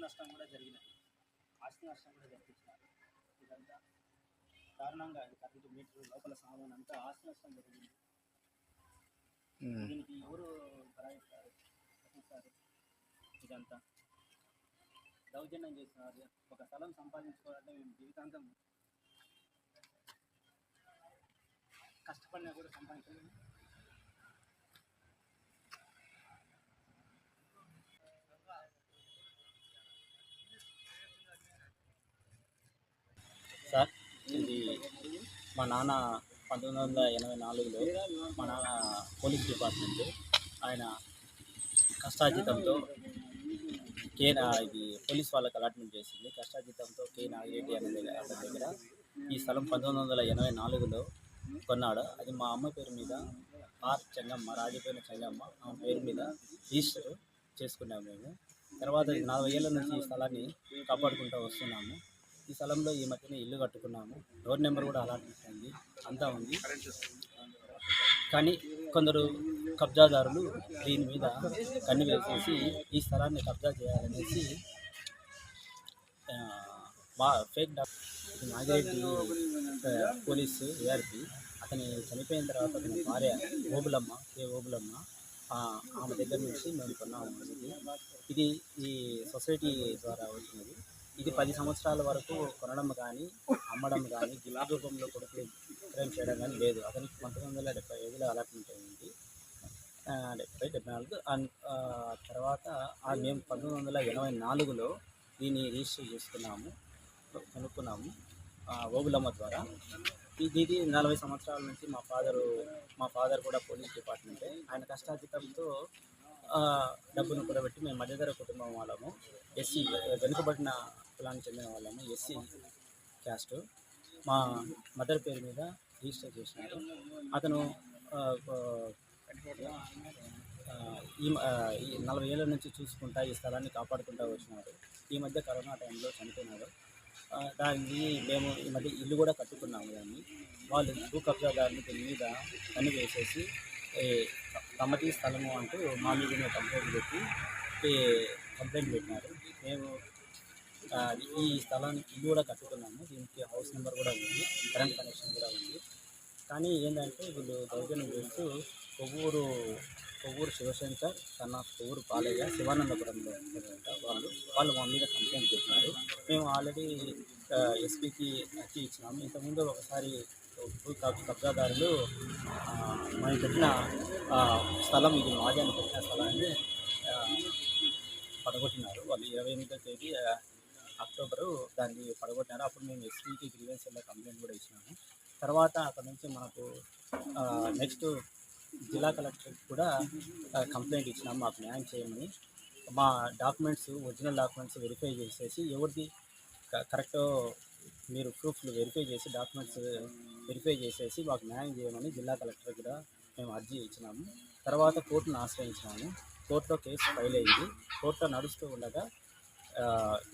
నష్టం కూడా జరిగినది. ఆస్తి నష్టం కూడా జరిపించినారు. ఇదంతా కారణంగా 30 మీటర్ల లోపల సామాన్ అంతా ఆస్తి నష్టం జరిగింది. దీనికి ఎవరు భరాయిస్తారు? ఇదంతా దౌర్జన్యం చేస్తున్నారు. ఒక స్థలం సంపాదించుకోవాలంటే మేము జీవితాంతం కష్టపడినా కూడా సంపాదించలేము. సార్, ఇది మా నాన్న 1984లో మా నాన్న పోలీస్ డిపార్ట్మెంట్. ఆయన కష్టార్జితంతో ఇది పోలీస్ వాళ్ళకి అలాట్మెంట్ చేసింది. కష్టార్జితంతో కే నాగిరెడ్డి అనే అతని దగ్గర ఈ స్థలం 1984లో కొన్నాడు. అది మా అమ్మ పేరు మీద ఆర్ చెంగమ్మ, రాజపేన చెంగమ్మ ఆమె పేరు మీద రిజిస్టర్ చేసుకున్నాము మేము. తర్వాత 40 ఏళ్ళ నుంచి ఈ స్థలాన్ని కాపాడుకుంటూ వస్తున్నాము. ఈ స్థలంలో ఈ మధ్యన ఇల్లు కట్టుకున్నాము. డోర్ నెంబర్ కూడా అలాట్మెంట్ అయింది, అంతా ఉంది. కానీ కొందరు కబ్జాదారులు దీని మీద కన్ను వేసేసి ఈ స్థలాన్ని కబ్జా చేయాలనేసి మా fake doctor Nagireddy police ARP అతని చనిపోయిన తర్వాత అతని భార్య ఓబులమ్మ ఆమె దగ్గర నుంచి మేము కొన్నాము. ఇది ఈ సొసైటీ ద్వారా వచ్చినది. ఇది 10 సంవత్సరాల వరకు కొనడం కానీ అమ్మడం కానీ గిల్లా రూపంలో కొడుకులు విక్రయం చేయడం కానీ లేదు. అతనికి 1975లో అలాట్మెంట్ అయింది, 74. తర్వాత మేము 1984లో దీన్ని రిజిస్టర్ చేసుకున్నాము, కొనుక్కున్నాము ఓబులమ్మ ద్వారా. ఇది 40 సంవత్సరాల నుంచి మా ఫాదర్ కూడా పోలీస్ డిపార్ట్మెంటే. ఆయన కష్టార్జితంతో డబ్బును కూడబెట్టి మేము మధ్యధర కుటుంబం వాళ్ళము, ఎస్సీ వెనుకబడిన కులానికి చెందిన వాళ్ళము, ఎస్సీ క్యాస్ట్. మా మదర్ పేరు మీద రిజిస్టర్ చేసినారు. అతను ఈ 40 ఏళ్ళ నుంచి చూసుకుంటా ఈ స్థలాన్ని కాపాడుకుంటూ వచ్చినాడు. ఈ మధ్య కరోనా టైంలో చనిపోయినాడు. దాన్ని మేము ఈ మధ్య ఇల్లు కూడా కట్టుకున్నాము. దాన్ని వాళ్ళు భూ కబ్జాదారులు దీని మీద కన్ను వేసేసి తమటి స్థలము అంటూ మా మీద కంప్లైంట్ పెట్టినారు. మేము ఈ స్థలాన్ని ఇల్లు కూడా కట్టుకున్నాము. దీనికి హౌస్ నెంబర్ కూడా ఉంది, కరెంట్ కనెక్షన్ కూడా ఉంది. కానీ ఏంటంటే వీళ్ళు దౌర్జన్యం చేస్తూ కొవ్వూరు శివశంకర్, కొవ్వూరు పాలయ్య, శివానందపురంలో వాళ్ళు మా మీద కంప్లైంట్ పెట్టినారు. మేము ఆల్రెడీ ఎస్పీకి అర్జీ ఇచ్చినాము. ఇంతకుముందు ఒకసారి కబ్జాదారులు మనం పెట్టిన స్థలం, ఇది మాది అని పెట్టిన స్థలాన్ని పడగొట్టినారు. వాళ్ళు 28వ తేదీ అక్టోబరు దాన్ని పడగొట్టినారు. అప్పుడు మేము ఎస్పీకి గ్రీవెన్స్లో కంప్లైంట్ కూడా ఇచ్చినాము. తర్వాత అక్కడ నుంచి మనకు నెక్స్ట్ జిల్లా కలెక్టర్కి కూడా కంప్లైంట్ ఇచ్చినాము, మాకు న్యాయం చేయమని. మా ఒరిజినల్ డాక్యుమెంట్స్ వెరిఫై చేసేసి ఎవరిది కరెక్టో మీరు ప్రూఫ్లు వెరిఫై చేసి డాక్యుమెంట్స్ వెరిఫై చేసేసి మాకు న్యాయం చేయమని జిల్లా కలెక్టర్ కూడా మేము అర్జీ ఇచ్చినాము. తర్వాత కోర్టును ఆశ్రయించినాము. కోర్టులో కేసు ఫైల్ అయింది. కోర్టులో నడుస్తూ ఉండగా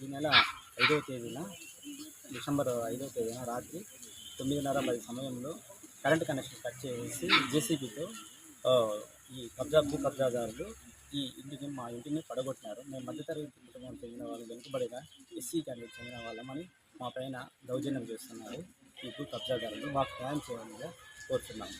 ఈ నెల 5వ తేదీన, డిసెంబర్ 5వ తేదీన రాత్రి 9:30 సమయంలో కరెంట్ కనెక్షన్ కట్ చేసి జేసీబీతో ఈ భూ కబ్జాదారులు మా ఇంటిని పడగొట్టినారు. మేము మధ్యతరగతి కుటుంబం చెందిన వాళ్ళు, వెనుకబడిన ఎస్సీ క్యాండిడేట్ చెందిన వాళ్ళమని మా పైన దౌర్జన్యం చేస్తున్నారు ఈ భూ కబ్జాదారులు. మాకు న్యాయం చేయాలని కోరుతున్నాము.